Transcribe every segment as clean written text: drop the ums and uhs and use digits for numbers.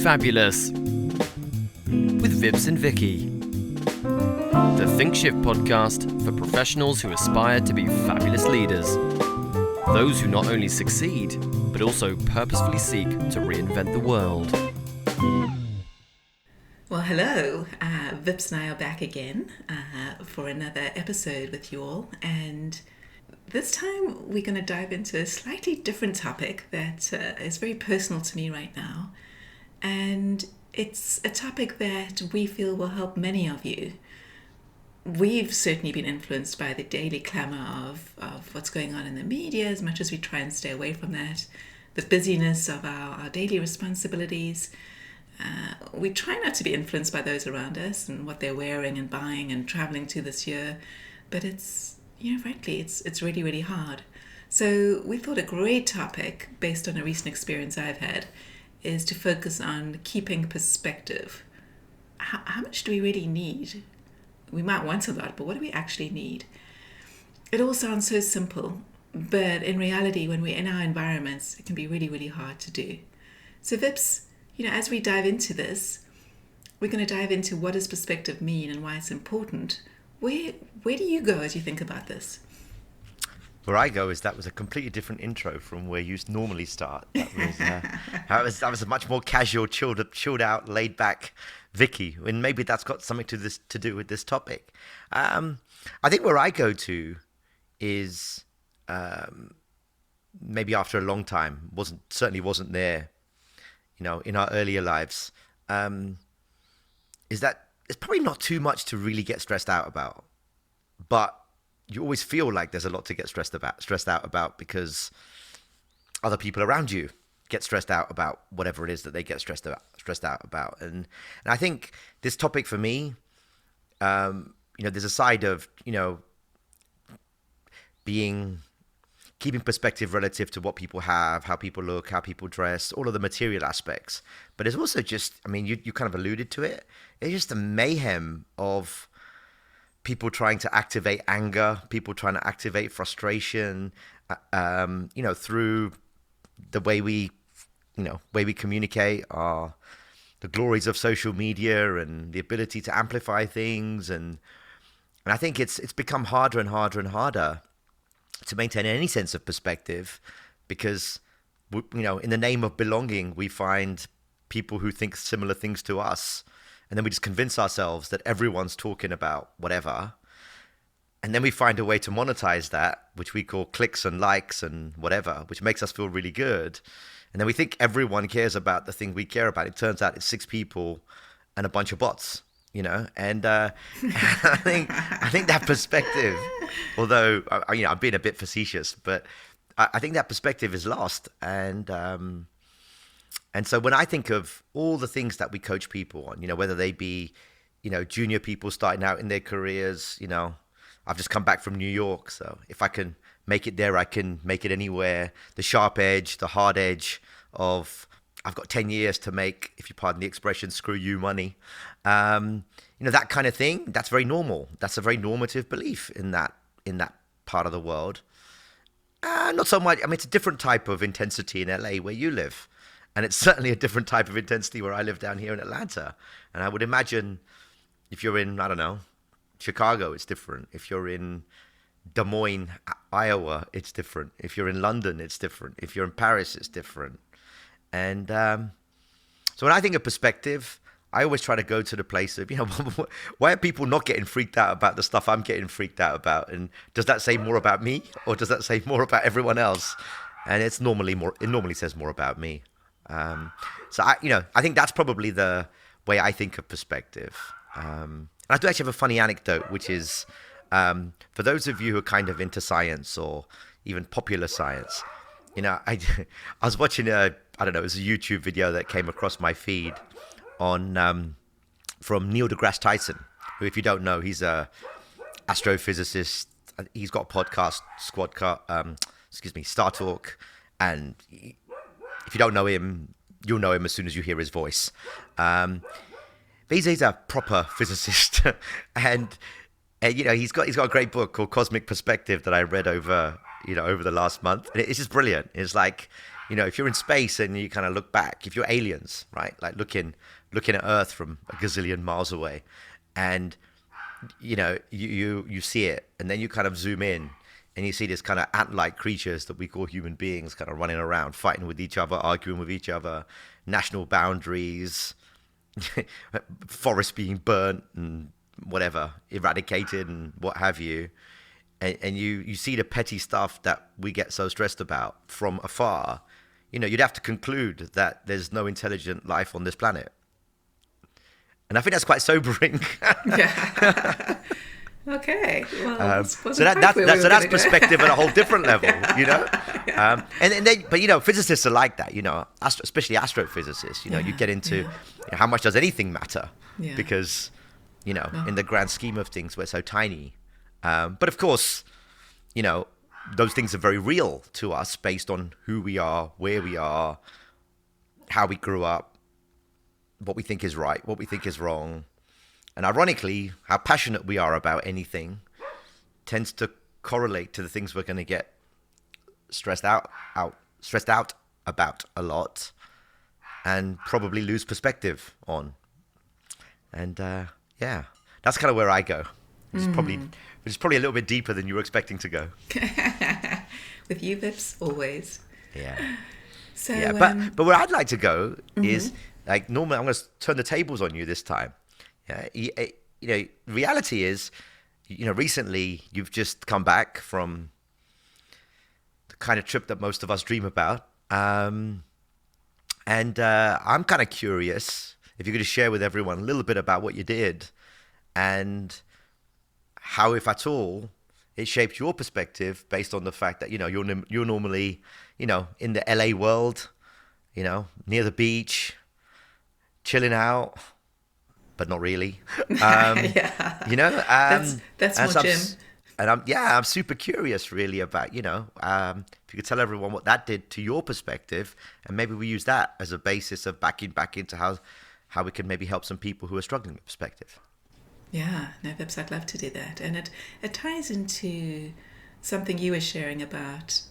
Fabulous with Vips and Vicky. The ThinqShift podcast for professionals who aspire to be fabulous leaders. Those who not only succeed, but also purposefully seek to reinvent the world. Well, hello. Vips and I are back again for another episode with you all. And this time we're going to dive into a slightly different topic that is very personal to me right now. And it's a topic that we feel will help many of you. We've certainly been influenced by the daily clamour of what's going on in the media, as much as we try and stay away from that. The busyness of our daily responsibilities. We try not to be influenced by those around us and what they're wearing and buying and travelling to this year. But it's, frankly, it's really, really hard. So we thought a great topic, based on a recent experience I've had, is to focus on keeping perspective. How much do we really need? We might want a lot, but what do we actually need? It all sounds so simple, but in reality, when we're in our environments, it can be really, really hard to do. So Vips, as we dive into this, we're going to dive into what does perspective mean and why it's important. Where do you go as you think about this? Where I go is that was a completely different intro from where you normally start. That was a much more casual, chilled out, laid back Vicky, and maybe that's got something to do with this topic. I think where I go to is maybe after a long time certainly wasn't there, in our earlier lives. Is that it's probably not too much to really get stressed out about, but you always feel like there's a lot to get stressed out about because other people around you get stressed out about whatever it is that they get stressed out about. And I think this topic for me, there's a side of, keeping perspective relative to what people have, how people look, how people dress, all of the material aspects. But it's also just, you kind of alluded to it. It's just the mayhem of people trying to activate anger, people trying to activate frustration, through the way we communicate, the glories of social media and the ability to amplify things. And I think it's become harder and harder and harder to maintain any sense of perspective because, in the name of belonging, we find people who think similar things to us. And then we just convince ourselves that everyone's talking about whatever. And then we find a way to monetize that, which we call clicks and likes and whatever, which makes us feel really good. And then we think everyone cares about the thing we care about. It turns out it's 6 people and a bunch of bots, And I think that perspective, although, I'm being a bit facetious, but I think that perspective is lost. And so when I think of all the things that we coach people on, whether they be, junior people starting out in their careers, I've just come back from New York. So if I can make it there, I can make it anywhere. The sharp edge, the hard edge of I've got 10 years to make, if you pardon the expression, screw you money. That kind of thing, that's very normal. That's a very normative belief in that part of the world. Not so much. It's a different type of intensity in LA where you live. And it's certainly a different type of intensity where I live down here in Atlanta. And I would imagine if you're in, Chicago, it's different. If you're in Des Moines, Iowa, it's different. If you're in London, it's different. If you're in Paris, it's different. And so when I think of perspective, I always try to go to the place of, why are people not getting freaked out about the stuff I'm getting freaked out about? And does that say more about me or does that say more about everyone else? And it normally says more about me. So I think that's probably the way I think of perspective. And I do actually have a funny anecdote, which is, for those of you who are kind of into science or even popular science, I was watching it was a YouTube video that came across my feed on, from Neil deGrasse Tyson, who, if you don't know, he's a astrophysicist. He's got a podcast, Star Talk. And if you don't know him, you'll know him as soon as you hear his voice. But he's a proper physicist, and he's got a great book called Cosmic Perspective that I read over over the last month. And it's just brilliant. It's like, if you're in space and you kind of look back, if you're aliens, right, like looking at Earth from a gazillion miles away, and you see it, and then you kind of zoom in, and you see this kind of ant-like creatures that we call human beings kind of running around, fighting with each other, arguing with each other, national boundaries, forests being burnt and whatever, eradicated and what have you. And you see the petty stuff that we get so stressed about from afar. You'd have to conclude that there's no intelligent life on this planet. And I think that's quite sobering. Yeah. Okay. Well, so that's perspective at a whole different level, Yeah. But physicists are like that, especially astrophysicists. You get into how much does anything matter? Yeah. Because in the grand scheme of things, we're so tiny. But of course, those things are very real to us based on who we are, where we are, how we grew up, what we think is right, what we think is wrong. And ironically, how passionate we are about anything tends to correlate to the things we're going to get stressed out about a lot, and probably lose perspective on. And that's kind of where I go. Which is probably a little bit deeper than you were expecting to go. With you, Vips, always. Yeah. So, yeah, but where I'd like to go is, like, normally I'm going to turn the tables on you this time. Reality is, recently you've just come back from the kind of trip that most of us dream about. And I'm kind of curious if you're going to share with everyone a little bit about what you did and how, if at all, it shaped your perspective based on the fact that, you're normally, in the LA world, near the beach, chilling out, but not really. Yeah. That's more Jim. And I'm super curious really about, if you could tell everyone what that did to your perspective, and maybe we use that as a basis of backing back into how we can maybe help some people who are struggling with perspective. Yeah, no, Vips, I'd love to do that. And it ties into something you were sharing about,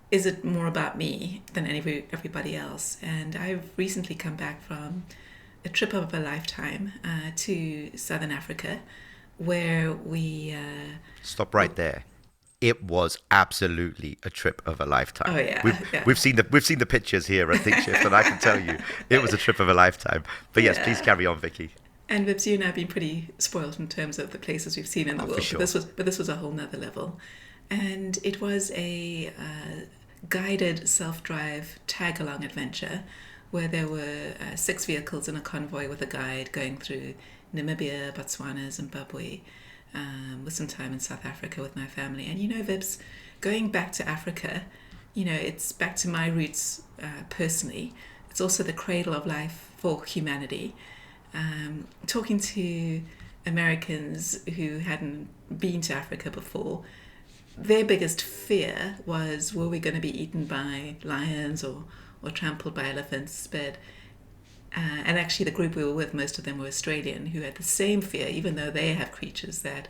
is it more about me than everybody else? And I've recently come back from a trip of a lifetime to Southern Africa, where we... Stop right there. It was absolutely a trip of a lifetime. Oh, yeah. We've seen the pictures here at ThinqShift, and I can tell you, it was a trip of a lifetime. But yes, please carry on, Vicky. And Vips, you and I have been pretty spoiled in terms of the places we've seen in the world. Sure. But this was a whole nother level. And it was a guided self-drive tag-along adventure where there were 6 vehicles in a convoy with a guide going through Namibia, Botswana, Zimbabwe, with some time in South Africa with my family. And Vips, going back to Africa, it's back to my roots personally. It's also the cradle of life for humanity. Talking to Americans who hadn't been to Africa before, their biggest fear was, were we going to be eaten by lions or trampled by elephants? But and actually the group we were with, most of them were Australian, who had the same fear, even though they have creatures that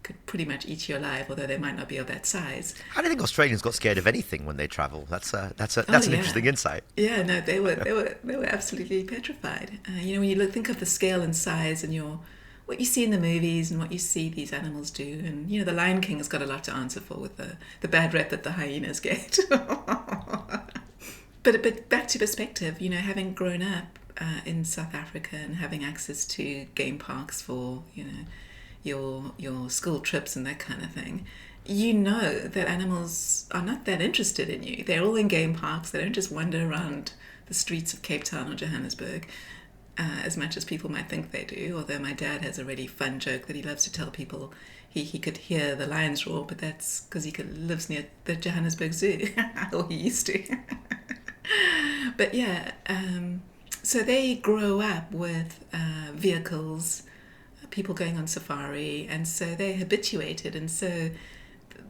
could pretty much eat you alive, although they might not be of that size. I don't think Australians got scared of anything when they travel. That's an interesting insight. Yeah, no, they were absolutely petrified. When you think of the scale and size and what you see in the movies and what you see these animals do, and the Lion King has got a lot to answer for with the bad rep that the hyenas get. But back to perspective, having grown up in South Africa and having access to game parks for your school trips and that kind of thing, that animals are not that interested in you. They're all in game parks. They don't just wander around the streets of Cape Town or Johannesburg as much as people might think they do. Although my dad has a really fun joke that he loves to tell people. He could hear the lions roar, but that's because he lives near the Johannesburg Zoo, or he used to. But yeah, so they grow up with vehicles, people going on safari, and so they're habituated, and so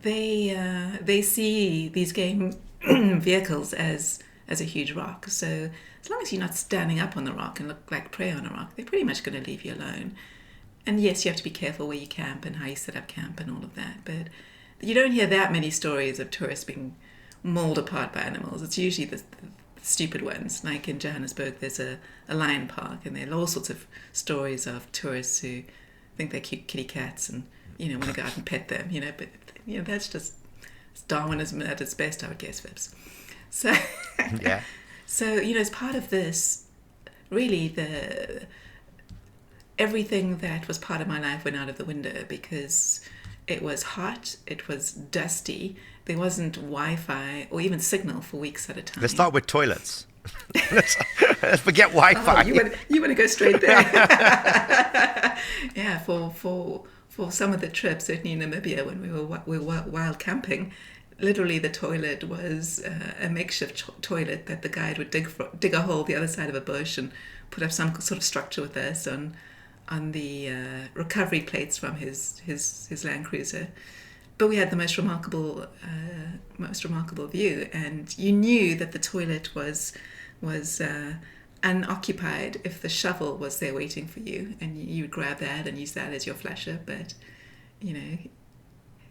they see these game vehicles as a huge rock. So as long as you're not standing up on the rock and look like prey on a rock, they're pretty much going to leave you alone. And yes, you have to be careful where you camp and how you set up camp and all of that. But you don't hear that many stories of tourists being mauled apart by animals. It's usually the stupid ones. Like in Johannesburg, there's a lion park, and there are all sorts of stories of tourists who think they're cute kitty cats and, want to go out and pet them, but, that's just Darwinism at its best, I would guess, Vips. So, yeah. So, as part of this, really everything that was part of my life went out of the window because it was hot, it was dusty, there wasn't Wi-Fi or even signal for weeks at a time. Let's start with toilets. let's forget Wi-Fi. Oh, you want to go straight there. Yeah, for some of the trips, certainly in Namibia when we were wild camping, literally the toilet was a makeshift toilet that the guide would dig a hole the other side of a bush and put up some sort of structure with us on the recovery plates from his Land Cruiser. But we had the most remarkable view, and you knew that the toilet was unoccupied if the shovel was there waiting for you, and you would grab that and use that as your flusher. But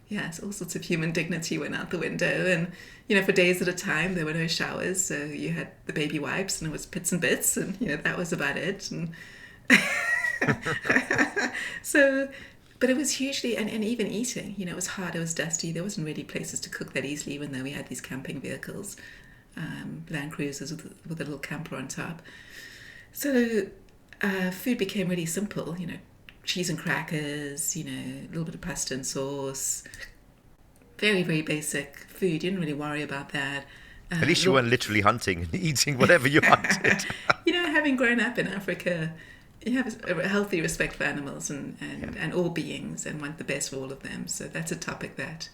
yes, all sorts of human dignity went out the window, and for days at a time there were no showers, so you had the baby wipes and it was pits and bits, and that was about it. And so, but it was hugely, and even eating, it was hard, it was dusty, there wasn't really places to cook that easily, even though we had these camping vehicles, Land Cruisers with a little camper on top. So food became really simple, cheese and crackers, a little bit of pasta and sauce, very, very basic food. You didn't really worry about that. At least you weren't literally hunting and eating whatever you wanted. Having grown up in Africa, you have a healthy respect for animals and all beings and want the best for all of them. So that's a topic that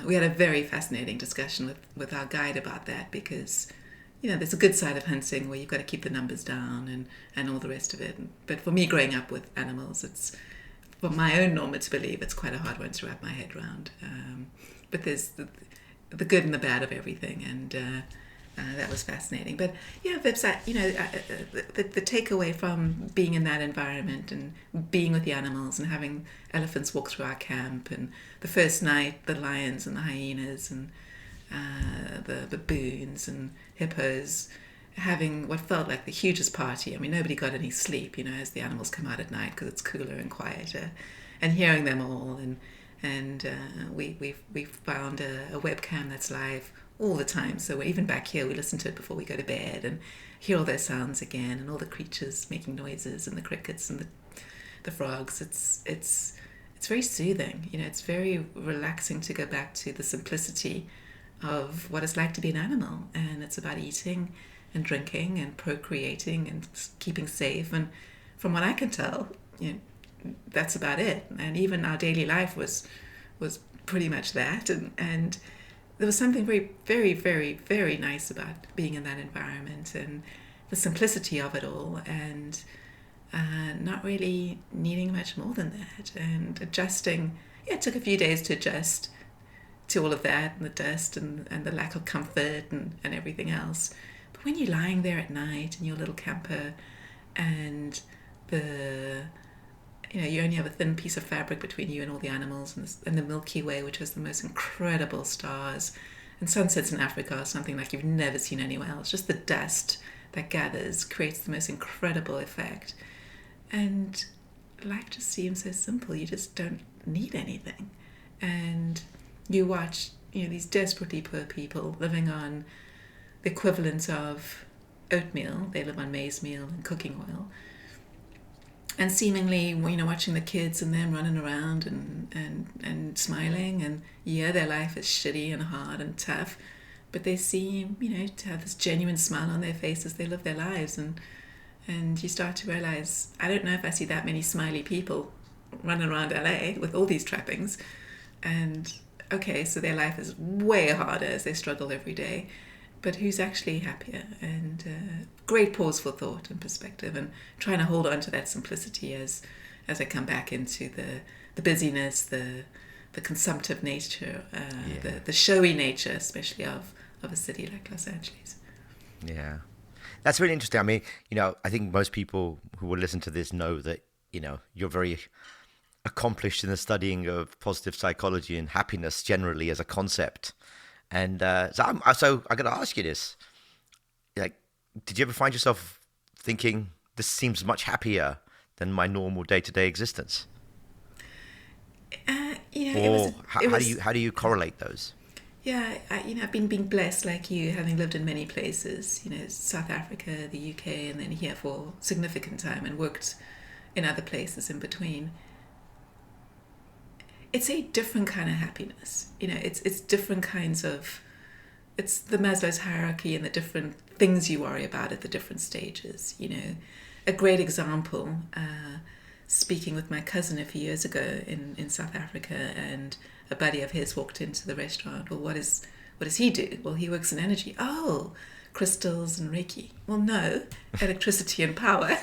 we had a very fascinating discussion with our guide about that, because there's a good side of hunting where you've got to keep the numbers down and all the rest of it. But for me, growing up with animals, it's, for my own normative belief, it's quite a hard one to wrap my head around. But there's the good and the bad of everything, and that was fascinating. But yeah, Vips, the takeaway from being in that environment and being with the animals and having elephants walk through our camp, and the first night the lions and the hyenas and the baboons and hippos having what felt like the hugest party. I mean, nobody got any sleep, as the animals come out at night because it's cooler and quieter, and hearing them all, and we found a webcam that's live all the time. So even back here, we listen to it before we go to bed and hear all those sounds again, and all the creatures making noises, and the crickets and the frogs. It's very soothing. It's very relaxing to go back to the simplicity of what it's like to be an animal, and it's about eating and drinking and procreating and keeping safe. And from what I can tell, that's about it. And even our daily life was pretty much that. And there was something very, very, very, very nice about being in that environment and the simplicity of it all, and not really needing much more than that, and adjusting. It took a few days to adjust to all of that, and the dust and the lack of comfort and everything else. But when you're lying there at night in your little camper, and you only have a thin piece of fabric between you and all the animals, and the Milky Way, which has the most incredible stars, and sunsets in Africa are something like you've never seen anywhere else. Just the dust that gathers creates the most incredible effect. And life just seems so simple. You just don't need anything. And you watch, these desperately poor people living on the equivalent of oatmeal. They live on maize meal and cooking oil. And seemingly, watching the kids and them running around and smiling, and their life is shitty and hard and tough, but they seem, to have this genuine smile on their face as they live their lives. And you start to realize, I don't know if I see that many smiley people running around LA with all these trappings. And okay, so their life is way harder as they struggle every day. But who's actually happier? And great pause for thought and perspective, and trying to hold on to that simplicity as I come back into the busyness, the consumptive nature, the showy nature, especially of a city like Los Angeles. Yeah, that's really interesting. I mean, I think most people who will listen to this know that, you're very accomplished in the studying of positive psychology and happiness generally as a concept. And so I'm going to ask you this: like, did you ever find yourself thinking this seems much happier than my normal day-to-day existence? How do you correlate those? Yeah, I've been being blessed like you, having lived in many places, South Africa, the UK, and then here for significant time and worked in other places in between. It's a different kind of happiness. It's different kinds of, it's the Maslow's hierarchy and the different things you worry about at the different stages. A great example, speaking with my cousin a few years ago in South Africa, and a buddy of his walked into the restaurant. Well, what does he do? Well, he works in energy. Oh, crystals and Reiki. Well, no, electricity and power.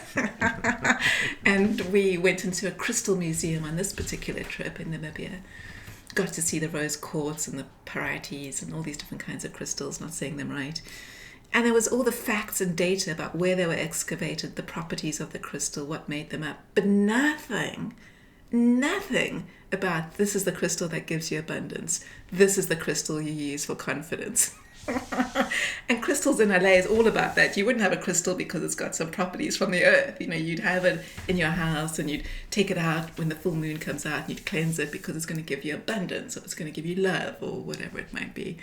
And we went into a crystal museum on this particular trip in Namibia. Got to see the rose quartz and the parietes and all these different kinds of crystals, not saying them right. And there was all the facts and data about where they were excavated, the properties of the crystal, what made them up, but nothing about this is the crystal that gives you abundance. This is the crystal you use for confidence. And crystals in LA is all about that. You wouldn't have a crystal because it's got some properties from the earth. You'd have it in your house and you'd take it out when the full moon comes out and you'd cleanse it because it's going to give you abundance or it's going to give you love or whatever it might be.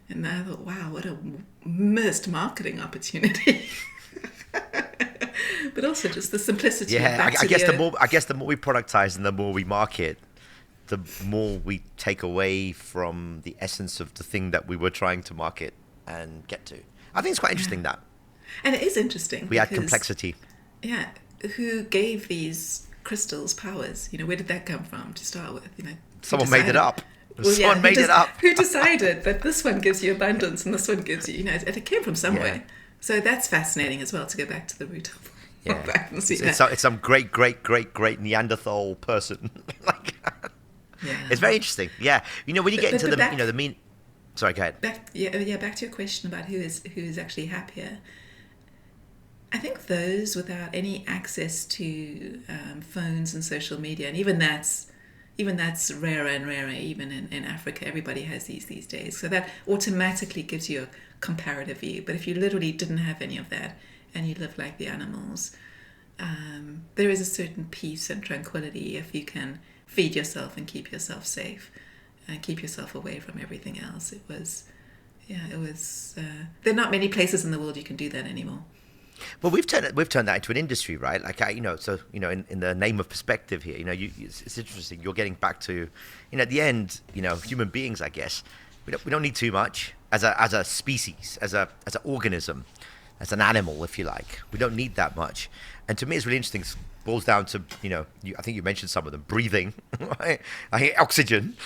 And I thought, wow, what a missed marketing opportunity. But also just the simplicity. Yeah, I guess the more we productize and the more we market, the more we take away from the essence of the thing that we were trying to market and get to. I think it's quite interesting that. And it is interesting. We add complexity. Yeah. Who gave these crystals powers? Where did that come from to start with? Someone made it up. Well, Someone made it up. Who decided that this one gives you abundance and this one gives you, it came from somewhere. Yeah. So that's fascinating as well, to go back to the root of that and see it's some great Neanderthal person. It's very interesting. Yeah. When you get into the mean... Sorry, go ahead. Back to your question about who is actually happier. I think those without any access to phones and social media, and even that's rarer and rarer, even in Africa. Everybody has these days. So that automatically gives you a comparative view. But if you literally didn't have any of that and you live like the animals, there is a certain peace and tranquility if you can feed yourself and keep yourself safe and keep yourself away from everything else. There are not many places in the world you can do that anymore. Well, we've turned that into an industry, right? In the name of perspective here, it's interesting. You're getting back to, at the end, human beings, I guess. We don't need too much as a species, as an organism, as an animal, if you like. We don't need that much. And to me, it's really interesting. It boils down to, I think you mentioned some of them: breathing, right? Oxygen,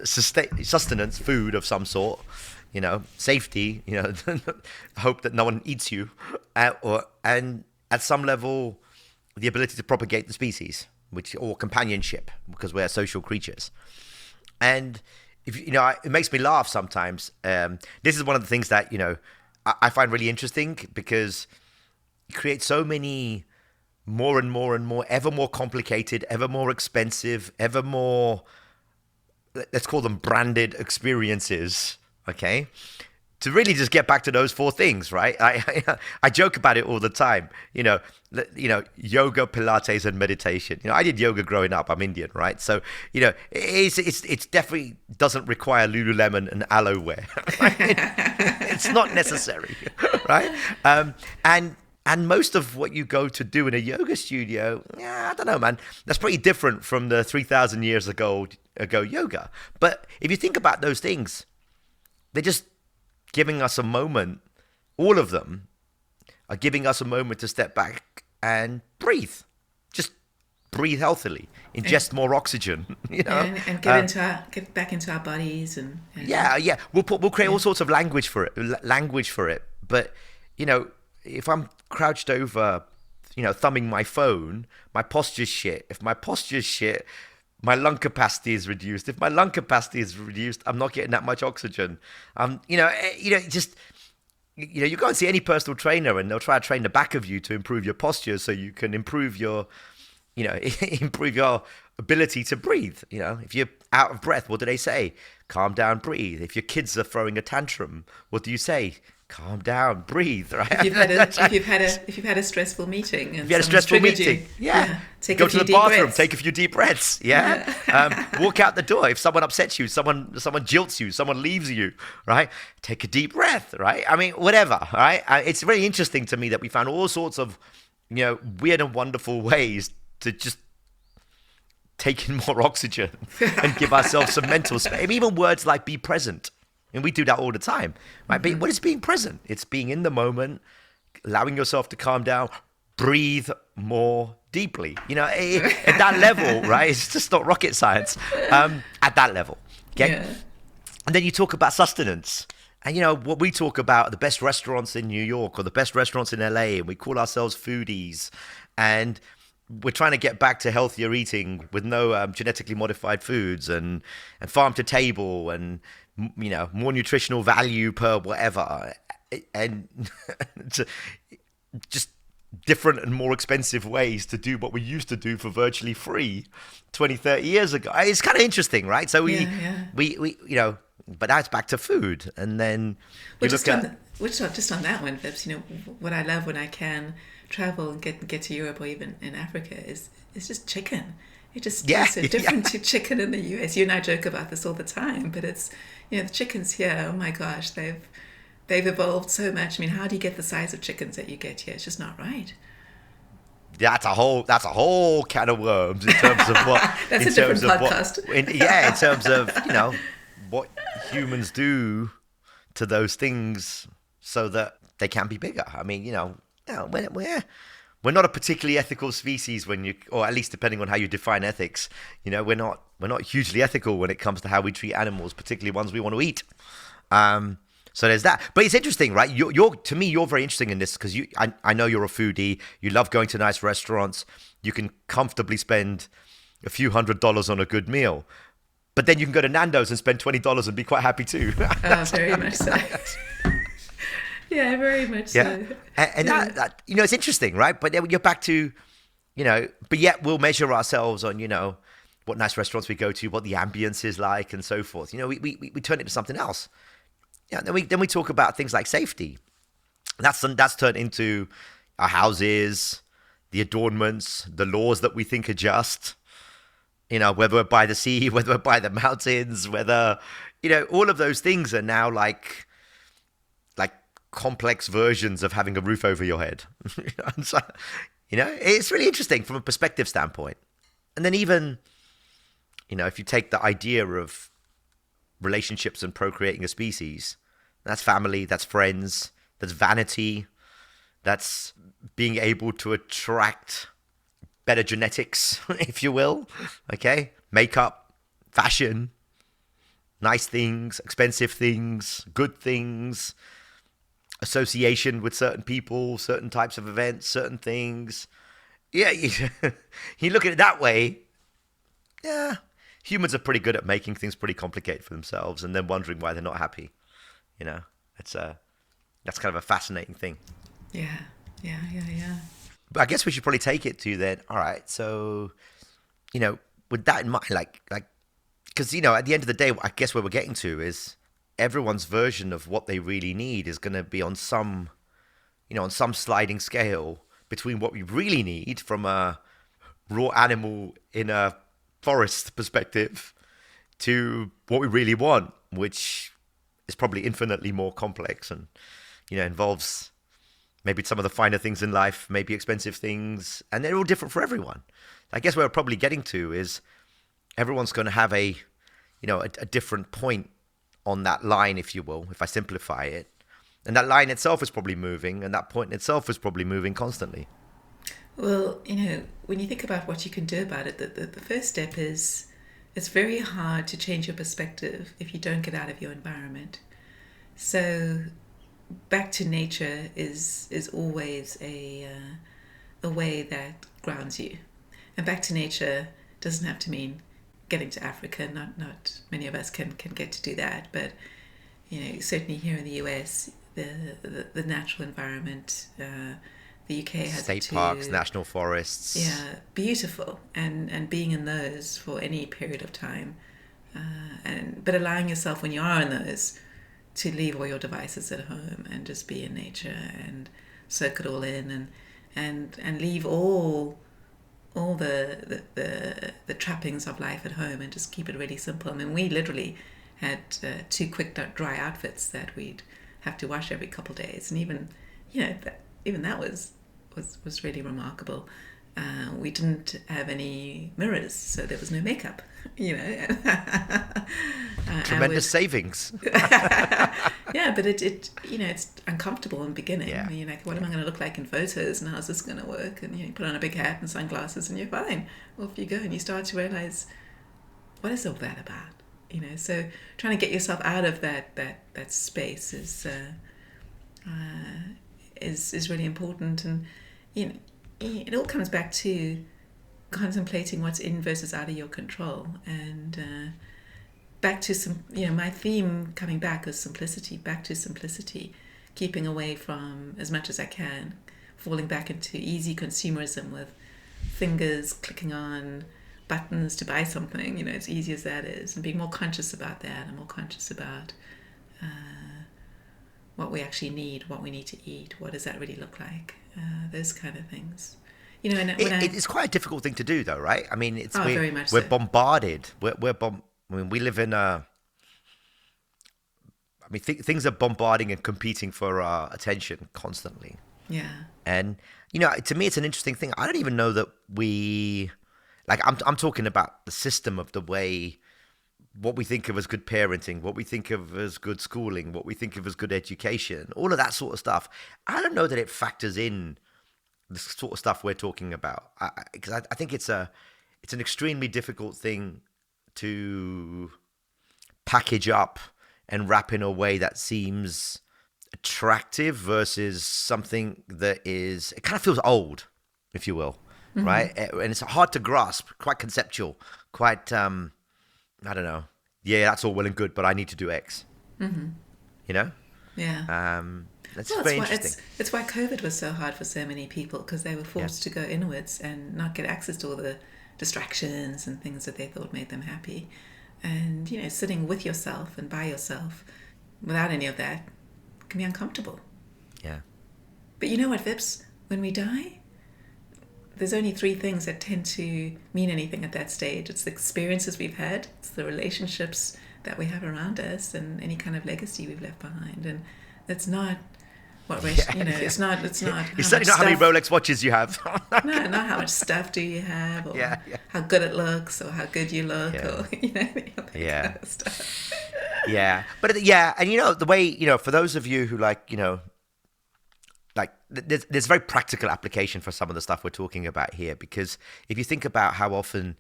sustenance, food of some sort. Safety, hope that no one eats you, and at some level, the ability to propagate the species, or companionship, because we're social creatures. And it makes me laugh sometimes. This is one of the things that I find really interesting, because it creates so many more and more, ever more complicated, ever more expensive, ever more, let's call them branded experiences. Okay, to really just get back to those four things, right? I joke about it all the time. Yoga, Pilates, and meditation. I did yoga growing up. I'm Indian, right? So it's definitely doesn't require Lululemon and aloe wear. Right? It's not necessary, right? And most of what you go to do in a yoga studio, I don't know, man. That's pretty different from the 3,000 years ago yoga. But if you think about those things, they're just giving us a moment. All of them are giving us a moment to step back and breathe. Just breathe healthily. Ingest more oxygen. And get back into our bodies and yeah. We'll create all sorts of language for it. But if I'm crouched over, thumbing my phone, my posture's shit. If my posture's shit, my lung capacity is reduced. If my lung capacity is reduced, I'm not getting that much oxygen. You go and see any personal trainer and they'll try to train the back of you to improve your posture so you can improve your improve your ability to breathe. If you're out of breath, what do they say? Calm down, breathe. If your kids are throwing a tantrum, what do you say? Calm down, breathe. Right? If you've had a stressful meeting, and if you had a stressful meeting, take go a to few the deep bathroom, breaths. take a few deep breaths. Walk out the door. If someone upsets you, someone jilts you, someone leaves you, right? Take a deep breath, right? I mean, whatever, right? It's really interesting to me that we found all sorts of weird and wonderful ways to just take in more oxygen and give ourselves some mental space. Even words like be present. And we do that all the time, right? What is being present? It's being in the moment, allowing yourself to calm down, breathe more deeply. At that level, right? It's just not rocket science. At that level, okay? Yeah. And then you talk about sustenance. And what we talk about, the best restaurants in New York or the best restaurants in LA, and we call ourselves foodies. And we're trying to get back to healthier eating with no genetically modified foods and farm to table and more nutritional value per whatever, and just different and more expensive ways to do what we used to do for virtually free 20, 30 years ago. It's kind of interesting, right? So we but that's back to food. And then Just on that one, Vips, what I love when I can travel and get to Europe or even in Africa is just chicken. It just tastes so different to chicken in the US. You and I joke about this all the time, but it's the chickens here. Oh my gosh, they've evolved so much. I mean, how do you get the size of chickens that you get here? It's just not right. That's a whole can of worms in terms of what. That's a different podcast. In terms of what humans do to those things so that they can be bigger. I mean, we're not a particularly ethical species or at least depending on how you define ethics. We're not hugely ethical when it comes to how we treat animals, particularly ones we want to eat. So there's that. But it's interesting, right? To me, you're very interesting in this because I know you're a foodie. You love going to nice restaurants. You can comfortably spend a few $100s on a good meal. But then you can go to Nando's and spend $20 and be quite happy too. Oh, very much so. Yeah, very much so. And that it's interesting, right? But then you're back to, but yet we'll measure ourselves on, what nice restaurants we go to, what the ambience is like, and so forth. We turn it into something else. Yeah. Then we talk about things like safety. That's turned into our houses, the adornments, the laws that we think are just. Whether we're by the sea, whether we're by the mountains, whether all of those things are now like complex versions of having a roof over your head. So, it's really interesting from a perspective standpoint. And then even, if you take the idea of relationships and procreating a species, that's family, that's friends, that's vanity, that's being able to attract better genetics, if you will, okay? Makeup, fashion, nice things, expensive things, good things, association with certain people, certain types of events, certain things. Yeah, you look at it that way, yeah, humans are pretty good at making things pretty complicated for themselves and then wondering why they're not happy. That's kind of a fascinating thing. Yeah. But I guess we should probably take it to then, all right, so, with that in mind, because, at the end of the day, I guess where we're getting to is everyone's version of what they really need is going to be on some sliding scale between what we really need from a raw animal in a forest perspective to what we really want, which is probably infinitely more complex and, involves maybe some of the finer things in life, maybe expensive things, and they're all different for everyone. I guess where we're probably getting to is everyone's going to have a different point on that line, if you will, if I simplify it. And that line itself is probably moving, and that point itself is probably moving constantly. Well, when you think about what you can do about it, the first step is it's very hard to change your perspective if you don't get out of your environment. So back to nature is always a way that grounds you. And back to nature doesn't have to mean getting to Africa. Not many of us can get to do that, but certainly here in the US, the natural environment, the UK has state two parks, national forests. Yeah, beautiful, and being in those for any period of time, but allowing yourself when you are in those to leave all your devices at home and just be in nature and soak it all in, and leave all the trappings of life at home and just keep it really simple. I mean, we literally had two quick dry outfits that we'd have to wash every couple of days, and even that was really remarkable. We didn't have any mirrors, so there was no makeup, Tremendous savings. Yeah, but it's uncomfortable in the beginning. Yeah. You're like, what am I going to look like in photos, and how's this going to work? And you put on a big hat and sunglasses, and you're fine. Off you go, and you start to realize, what is all that about? So trying to get yourself out of that space is really important, and it all comes back to contemplating what's in versus out of your control, and back to some, my theme coming back is simplicity, back to simplicity, keeping away from, as much as I can, falling back into easy consumerism with fingers clicking on buttons to buy something, as easy as that is, and being more conscious about that and more conscious about what we actually need, what we need to eat, what does that really look like, those kind of things. It's quite a difficult thing to do, though, right? I mean, very much we're so. bombarded. I mean, we live in things are bombarding and competing for our attention constantly. Yeah. And to me, it's an interesting thing. I don't even know that I'm talking about the system of the way, what we think of as good parenting, what we think of as good schooling, what we think of as good education, all of that sort of stuff. I don't know that it factors in the sort of stuff we're talking about, because I think it's an extremely difficult thing to package up and wrap in a way that seems attractive versus something that it kind of feels old, if you will, mm-hmm. right? And it's hard to grasp, quite conceptual, quite, I don't know. Yeah, that's all well and good, but I need to do X. Mm-hmm. Yeah. That's very interesting. It's why COVID was so hard for so many people, because they were forced to go inwards and not get access to all the distractions and things that they thought made them happy. And, sitting with yourself and by yourself without any of that can be uncomfortable. Yeah. But you know what, Vips? When we die, there's only three things that tend to mean anything at that stage. It's the experiences we've had, it's the relationships that we have around us, and any kind of legacy we've left behind. And it's not what we're, it's not. It's certainly not how many Rolex watches you have. No, not how much stuff do you have, or how good it looks, or how good you look, or kind of stuff. Yeah, but and the way, for those of you who there's very practical application for some of the stuff we're talking about here, because if you think about how often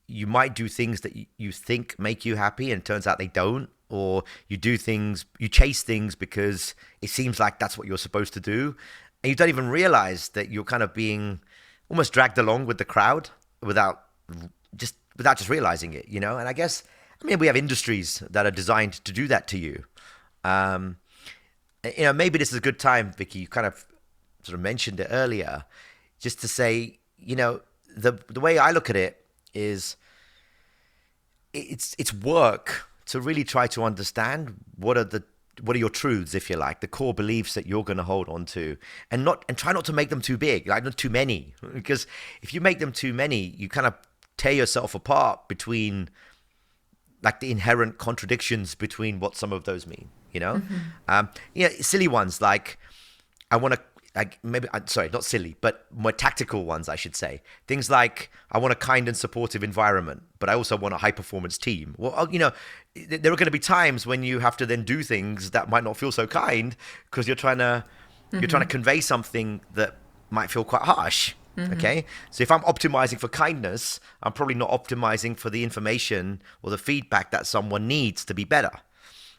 you might do things that you think make you happy and it turns out they don't, or you chase things because it seems like that's what you're supposed to do, and you don't even realize that you're kind of being almost dragged along with the crowd without just realizing it, And I guess, we have industries that are designed to do that to you. Maybe this is a good time, Vicky, you kind of sort of mentioned it earlier, just to say, the way I look at it is it's work to really try to understand what are your truths, if you like, the core beliefs that you're going to hold on to, and try not to make them too big, like not too many, because if you make them too many, you kind of tear yourself apart between like the inherent contradictions between what some of those mean, Mm-hmm. Silly ones like I want to, like, maybe, sorry, not silly, but more tactical ones, I should say. Things like, I want a kind and supportive environment, but I also want a high-performance team. Well, there are going to be times when you have to then do things that might not feel so kind, because you're trying to convey something that might feel quite harsh. Mm-hmm. Okay? So if I'm optimizing for kindness, I'm probably not optimizing for the information or the feedback that someone needs to be better.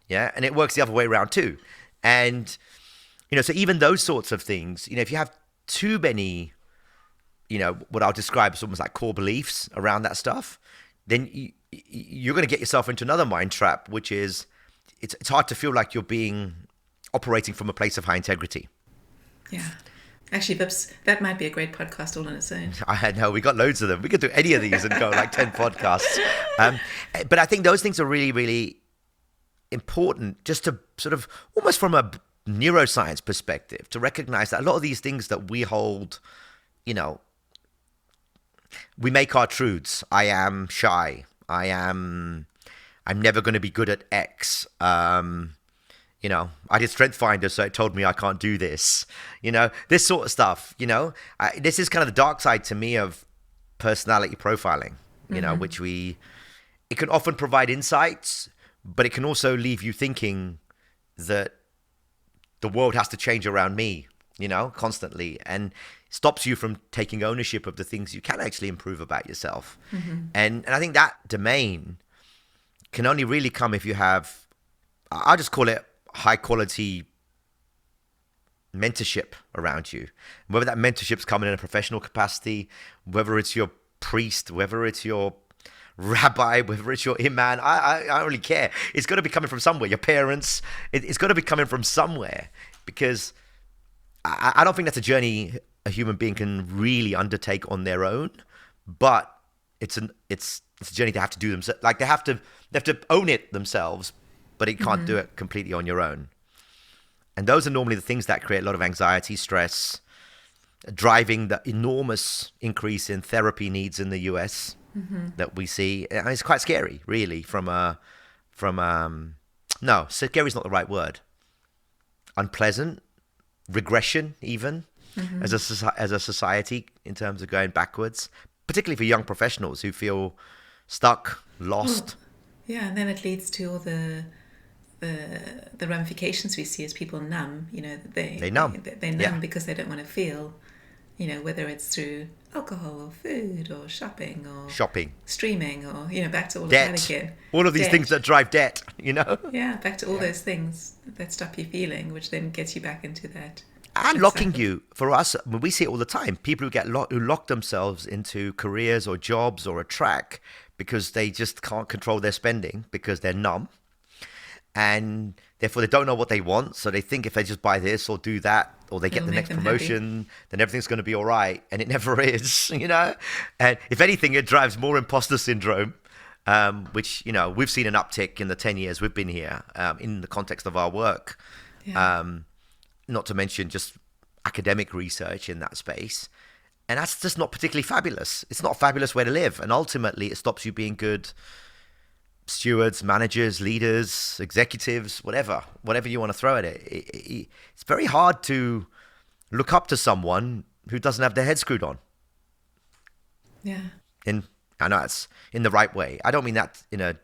Yeah? And it works the other way around too. And so even those sorts of things, if you have too many, what I'll describe as almost like core beliefs around that stuff, then you're going to get yourself into another mind trap, which is it's hard to feel like you're operating from a place of high integrity. Yeah. Actually, Vips, that might be a great podcast all on its own. I know, we got loads of them. We could do any of these and go like 10 podcasts. But I think those things are really, really important, just to sort of, almost from a neuroscience perspective, to recognize that a lot of these things that we hold, we make our truths. I am shy. I'm never going to be good at X. I did Strength Finder, so it told me I can't do this. This sort of stuff. This is kind of the dark side to me of personality profiling. Which it can often provide insights, but it can also leave you thinking that the world has to change around me, constantly, and stops you from taking ownership of the things you can actually improve about yourself. And I think that domain can only really come if you have, I just call it high quality mentorship around you. Whether that mentorship's coming in a professional capacity, whether it's your priest, whether it's your rabbi, whether it's your imam, I don't really care. It's got to be coming from somewhere. Your parents, it's got to be coming from somewhere, because I don't think that's a journey a human being can really undertake on their own. But it's a journey they have to do themselves. Like they have to own it themselves, but you can't do it completely on your own. And those are normally the things that create a lot of anxiety, stress, driving the enormous increase in therapy needs in the US that we see. And it's quite scary, really, no, scary is not the right word. Unpleasant, regression even, as a society, in terms of going backwards, particularly for young professionals who feel stuck, lost. Yeah, and then it leads to all the ramifications we see as people numb. They numb. They numb because they don't want to feel. Whether it's through alcohol or food or shopping, streaming, or back to all debt. Of that again. All of these things that drive debt. Yeah, back to all those things that stop you feeling, which then gets you back into that. And locking you, for us, we see it all the time. People who lock themselves into careers or jobs or a track because they just can't control their spending because they're numb. And therefore they don't know what they want. So they think if they just buy this or do that, or they get the next promotion, then everything's going to be all right. And it never is, And if anything, it drives more imposter syndrome, which, we've seen an uptick in the 10 years we've been here in the context of our work. Yeah. Not to mention just academic research in that space. And that's just not particularly fabulous. It's not a fabulous way to live. And ultimately, it stops you being good stewards, managers, leaders, executives, whatever you want to throw at it. It's very hard to look up to someone who doesn't have their head screwed on. Yeah. I know it's in the right way. I don't mean that in a...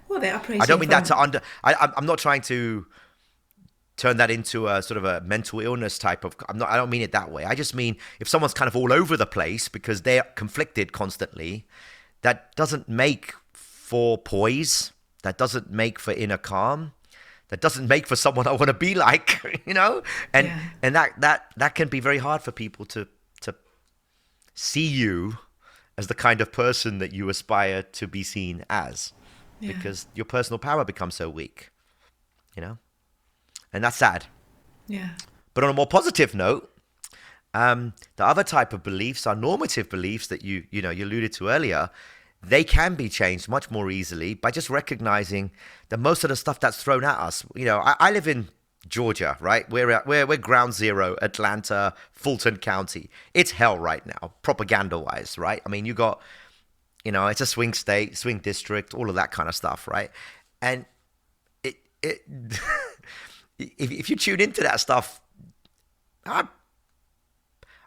Well, they're operating I don't mean that to I'm not trying to turn that into a sort of a mental illness type of... I don't mean it that way. I just mean if someone's kind of all over the place because they're conflicted constantly, that doesn't make for poise, that doesn't make for inner calm, that doesn't make for someone I want to be like, and that can be very hard for people to see you as the kind of person that you aspire to be seen as, because your personal power becomes so weak, and that's sad. Yeah. But on a more positive note, the other type of beliefs are normative beliefs that you alluded to earlier. They can be changed much more easily by just recognizing that most of the stuff that's thrown at us, I live in Georgia, right? We're ground zero, Atlanta, Fulton County. It's hell right now, propaganda-wise, right? I mean, you got, it's a swing state, swing district, all of that kind of stuff, right? And if you tune into that stuff,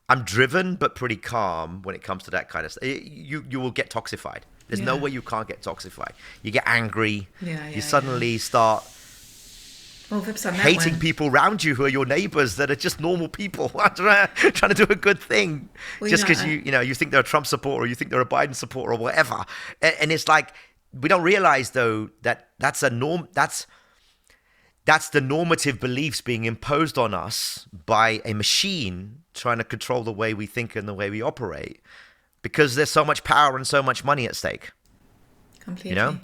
I'm driven but pretty calm when it comes to that kind of stuff. You will get toxified. There's no way you can't get toxified. You get angry. You suddenly start hating people around you who are your neighbors that are just normal people trying to do a good thing. Just because you think they're a Trump supporter or you think they're a Biden supporter or whatever. And it's like, we don't realize though that that's a norm. That's the normative beliefs being imposed on us by a machine trying to control the way we think and the way we operate, because there's so much power and so much money at stake. Completely.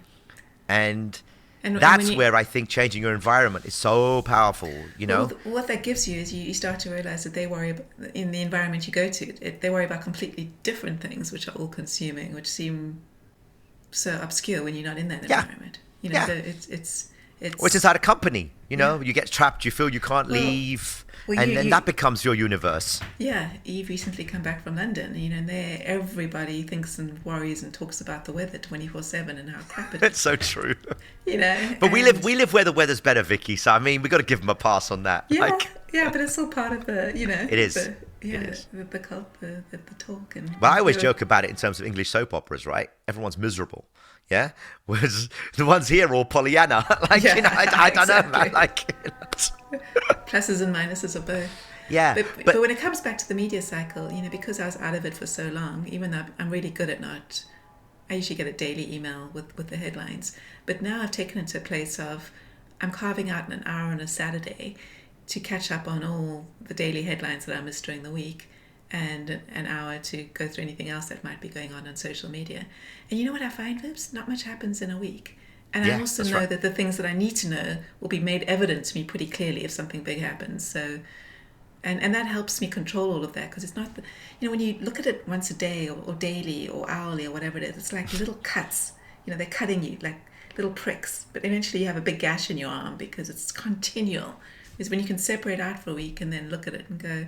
And And That's where I think changing your environment is so powerful, you know? Well, what that gives you is you start to realize that they worry about, in the environment you go to, they worry about completely different things, which are all consuming, which seem so obscure when you're not in that environment. You know, so it's Which is at a company, you know? You get trapped, you feel you can't leave, and then that becomes your universe. Yeah, you've recently come back from London, you know, and there everybody thinks and worries and talks about the weather 24/7 and how crap it is. It's so true. You know, but we live where the weather's better, Vicky. So I mean, we got to give them a pass on that. Yeah, but it's all part of the, you know. It is. The talk and. Well, I always joke about it in terms of English soap operas, right? Everyone's miserable. Yeah, whereas the ones here are all Pollyanna. You know, I don't know, man. Pluses and minuses of both. Yeah, but when it comes back to the media cycle, you know, because I was out of it for so long, even though I'm really good at not, I usually get a daily email with the headlines. But now I've taken it to a place of I'm carving out an hour on a Saturday to catch up on all the daily headlines that I missed during the week, and an hour to go through anything else that might be going on social media. And you know what I find, Vips? Not much happens in a week. And I also know that the things that I need to know will be made evident to me pretty clearly if something big happens. So, and that helps me control all of that, because it's not, you know, when you look at it once a day or daily or hourly or whatever it is, it's like little cuts. You know, they're cutting you like little pricks, but eventually you have a big gash in your arm because it's continual. Is when you can separate out for a week and then look at it and go,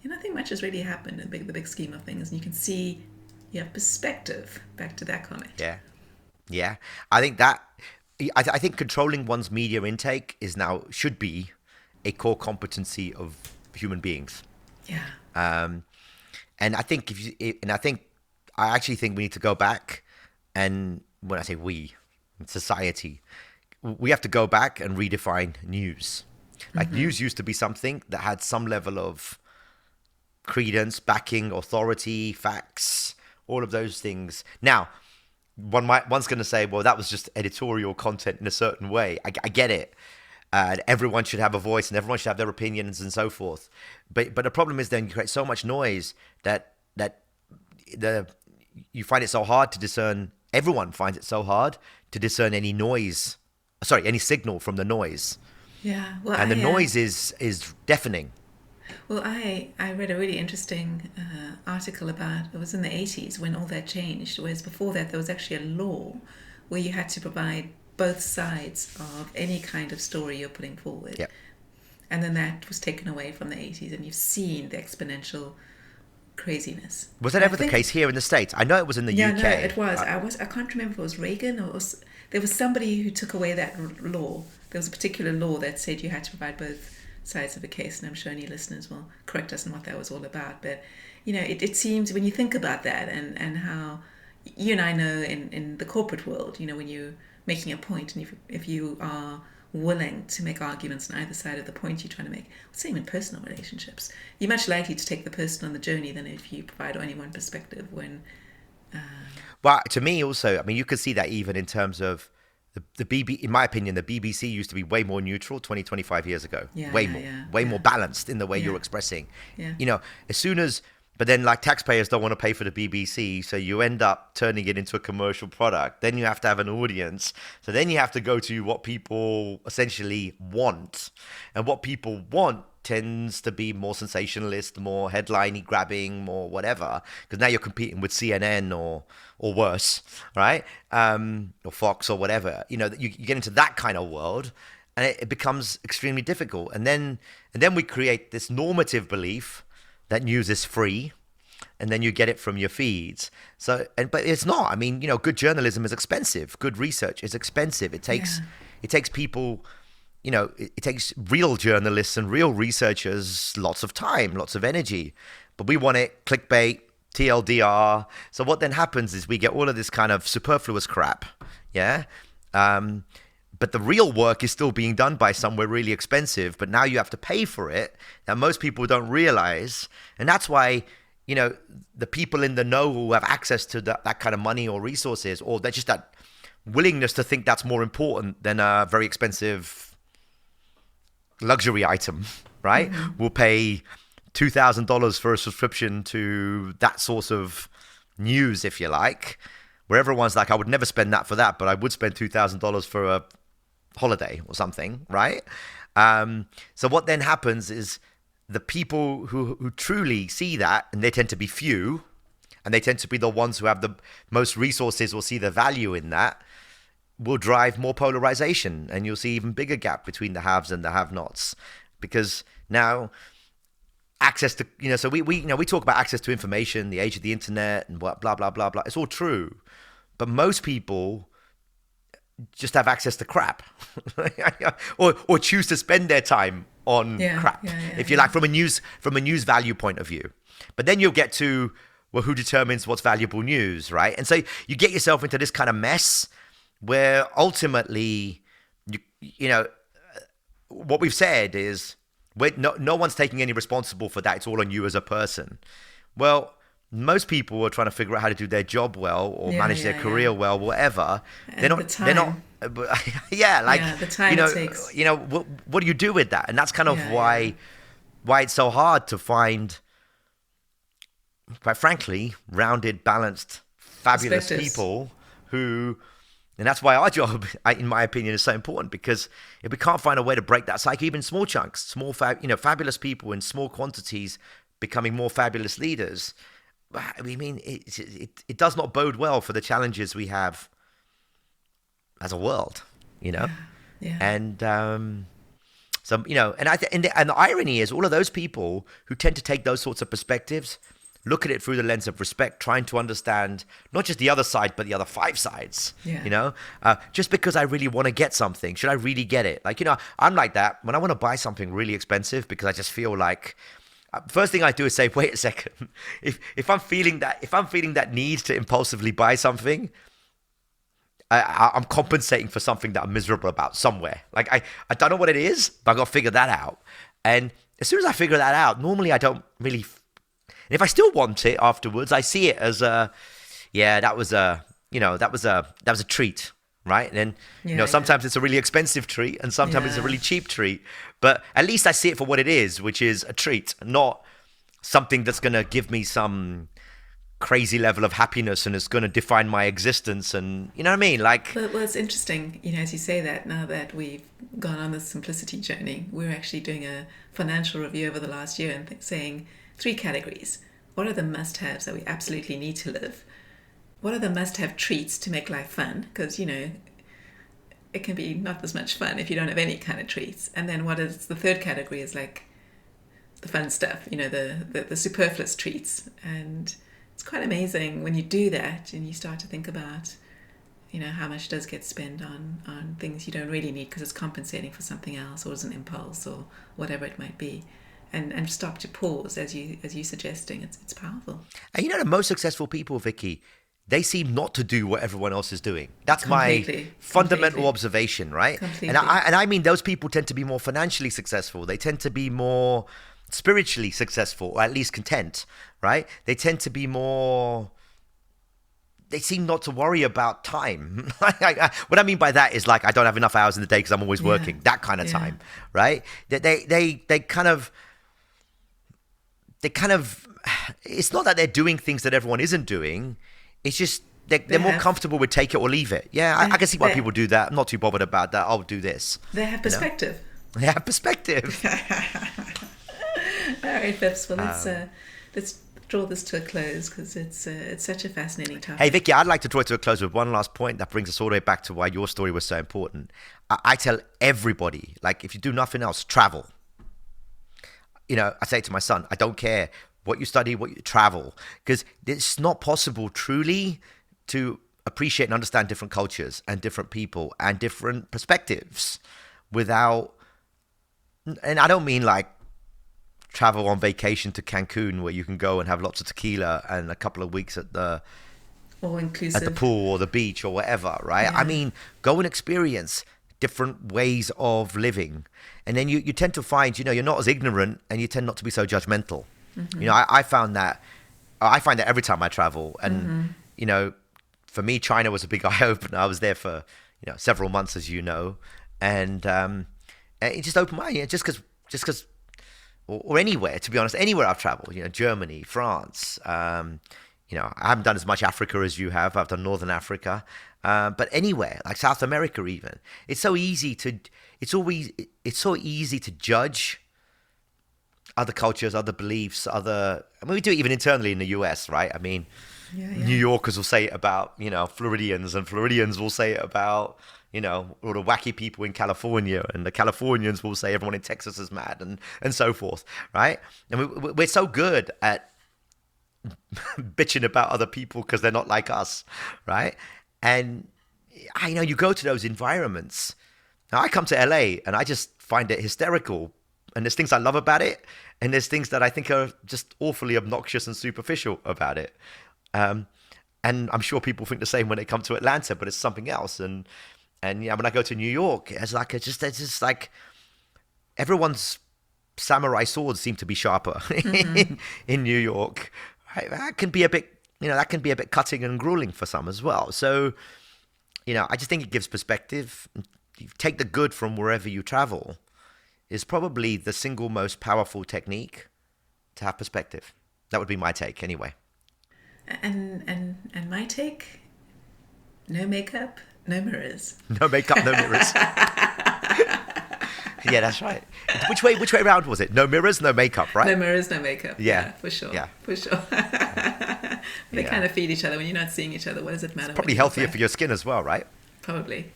nothing much has really happened in the big scheme of things, and you can see you have perspective. Back to that comment. Yeah. I think that I think controlling one's media intake should be a core competency of human beings. Yeah. And I think I actually think we need to go back, and when I say we, society, we have to go back and redefine news. Like news used to be something that had some level of credence, backing, authority, facts, all of those things. Now, one's going to say, well, that was just editorial content in a certain way. I get it. Everyone should have a voice and everyone should have their opinions and so forth. But the problem is then you create so much noise that you find it so hard to discern. Everyone finds it so hard to discern any signal from the noise. Yeah. Well, and the noise is deafening. Well, I read a really interesting article about, it was in the 80s when all that changed, whereas before that there was actually a law where you had to provide both sides of any kind of story you're putting forward. Yep. And then that was taken away from the 80s, and you've seen the exponential craziness. Was that ever the case here in the States? I know it was in the UK. Yeah, no, it was. I can't remember if it was Reagan or there was somebody who took away that law. There was a particular law that said you had to provide both sides of a case, and I'm sure any listeners will correct us on what that was all about. But, you know, it seems when you think about that and how you and I know in the corporate world, you know, when you're making a point and if you are willing to make arguments on either side of the point you're trying to make, same in personal relationships, you're much likely to take the person on the journey than if you provide only one perspective when... Well, to me also, I mean, you could see that even in terms of the in my opinion, the BBC used to be way more neutral 20, 25 years ago. Way more balanced in the way you're expressing. Yeah. You know, but then like taxpayers don't want to pay for the BBC, so you end up turning it into a commercial product. Then you have to have an audience. So then you have to go to what people essentially want. And what people want tends to be more sensationalist, more headline-y grabbing, more whatever. Because now you're competing with CNN or worse, right? Or Fox or whatever. You know, you get into that kind of world, and it becomes extremely difficult. And then we create this normative belief that news is free, and then you get it from your feeds. But it's not. I mean, you know, good journalism is expensive. Good research is expensive. It takes people, you know, it takes real journalists and real researchers lots of time, lots of energy. But we want it clickbait, TLDR. So what then happens is we get all of this kind of superfluous crap, yeah? But the real work is still being done by somewhere really expensive, but now you have to pay for it. Now, most people don't realize, and that's why, you know, the people in the know who have access to that kind of money or resources, or they're just that willingness to think that's more important than a very expensive luxury item, right? Mm-hmm. Will pay $2,000 for a subscription to that source of news, if you like, where everyone's like, I would never spend that for that, but I would spend $2,000 for a holiday or something, right? So what then happens is the people who truly see that, and they tend to be few, and they tend to be the ones who have the most resources or see the value in that, will drive more polarization, and you'll see even bigger gap between the haves and the have-nots, because now access to, so we talk about access to information, the age of the internet, and blah blah blah blah blah. It's all true, but most people just have access to crap, or choose to spend their time on crap, if you like, from a news value point of view. But then you'll get to, well, who determines what's valuable news, right? And so you get yourself into this kind of mess where ultimately, what we've said is, no one's taking any responsible for that. It's all on you as a person. Well, most people are trying to figure out how to do their job well, or manage their career well, whatever. And they're not. The time it takes. What do you do with that? And that's kind of why it's so hard to find, quite frankly, rounded, balanced, fabulous people who. And that's why our job, in my opinion, is so important, because if we can't find a way to break that cycle, even small chunks, fabulous people in small quantities becoming more fabulous leaders, I mean, it does not bode well for the challenges we have as a world, And and the irony is, all of those people who tend to take those sorts of perspectives look at it through the lens of respect, trying to understand not just the other side, but the other 5 sides. Just because I really want to get something, should I really get it? I'm like that when I want to buy something really expensive, because I just feel like, first thing I do is say, wait a second. If I'm feeling that need to impulsively buy something, I'm compensating for something that I'm miserable about somewhere. Like I don't know what it is, but I got to figure that out. And as soon as I figure that out, normally I don't really. And if I still want it afterwards, I see it as that was a treat, right? And then sometimes it's a really expensive treat, and sometimes it's a really cheap treat. But at least I see it for what it is, which is a treat, not something that's going to give me some crazy level of happiness and it's going to define my existence. And you know what I mean? Well, it's interesting, as you say that, now that we've gone on this simplicity journey, we're actually doing a financial review over the last year and saying 3 categories. What are the must-haves that we absolutely need to live? What are the must-have treats to make life fun? Because, it can be not as much fun if you don't have any kind of treats. And then what is the third category is like the fun stuff, the superfluous treats. And it's quite amazing when you do that and you start to think about, how much does get spent on things you don't really need because it's compensating for something else, or as an impulse, or whatever it might be. And stop to pause, as you suggesting. It's powerful. And the most successful people, Vicky, they seem not to do what everyone else is doing. That's my fundamental observation, right? Completely. And I mean, those people tend to be more financially successful. They tend to be more spiritually successful, or at least content, right? They tend to be more. They seem not to worry about time. What I mean by that is, like, I don't have enough hours in the day because I'm always working. That kind of time, right? They kind of. It's not that they're doing things that everyone isn't doing. It's just they're more comfortable with take it or leave it. Yeah, I can see why people do that. I'm not too bothered about that. I'll do this. They have perspective. They have perspective. All right, Phipps. Well, let's draw this to a close, because it's such a fascinating topic. Hey, Vicky, I'd like to draw it to a close with one last point that brings us all the way back to why your story was so important. I tell everybody, like, if you do nothing else, travel. I say to my son, I don't care what you study, what you travel, because it's not possible truly to appreciate and understand different cultures and different people and different perspectives without, and I don't mean like travel on vacation to Cancun where you can go and have lots of tequila and a couple of weeks at the all-inclusive at the pool or the beach or whatever, right? I mean, go and experience different ways of living. And then you tend to find, you're not as ignorant, and you tend not to be so judgmental. Mm-hmm. I find that every time I travel. And, for me, China was a big eye-opener. I was there for, several months, as you know. And it just opened my eyes, just because, or anywhere, to be honest, anywhere I've traveled, Germany, France, I haven't done as much Africa as you have. I've done Northern Africa, but anywhere like South America, even it's so easy to judge other cultures, other beliefs, we do it even internally in the US, right? I mean, New Yorkers will say it about Floridians, and Floridians will say it about all the wacky people in California, and the Californians will say everyone in Texas is mad, and so forth, right? And we're so good at bitching about other people because they're not like us, right? And you go to those environments. Now I come to LA and I just find it hysterical, and there's things I love about it, and there's things that I think are just awfully obnoxious and superficial about it. And I'm sure people think the same when they come to Atlanta, but it's something else. And when I go to New York, it's just like everyone's samurai swords seem to be sharper in New York. That can be a bit cutting and grueling for some as well. So, I just think it gives perspective. You take the good from wherever you travel is probably the single most powerful technique to have perspective. That would be my take anyway. And my take, no makeup, no mirrors. No makeup, no mirrors. Yeah, that's right. Which way around was it? No mirrors, no makeup, right? No mirrors, no makeup. Yeah, for sure. Yeah, for sure. They kind of feed each other. When you're not seeing each other, what does it matter? It's probably healthier for your skin as well, right? Probably.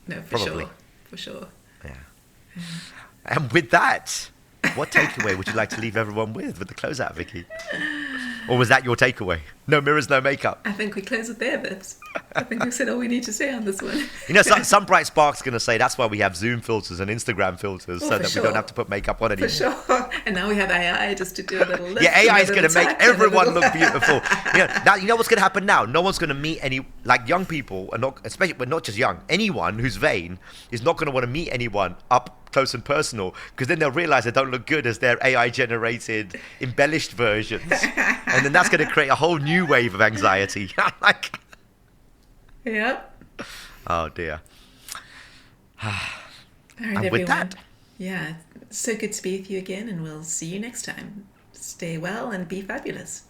No, for sure. Yeah. And with that, what takeaway would you like to leave everyone with the closeout, Vicky? Or was that your takeaway? No mirrors, no makeup. I think we close it there, Vips. I think we've said all we need to say on this one. Some bright spark's going to say that's why we have Zoom filters and Instagram filters, so that we don't have to put makeup on anymore. For sure. And now we have AI just to do a little lift. Yeah, AI is going to make everyone look beautiful. Now, what's going to happen now? No one's going to meet young people, and not just young, anyone who's vain is not going to want to meet anyone up close and personal, because then they'll realize they don't look good as their AI generated embellished versions, and then that's going to create a whole new wave of anxiety. Yep. Oh dear. All right, And everyone. with that, yeah, so good to be with you again, and we'll see you next time. Stay well and be fabulous.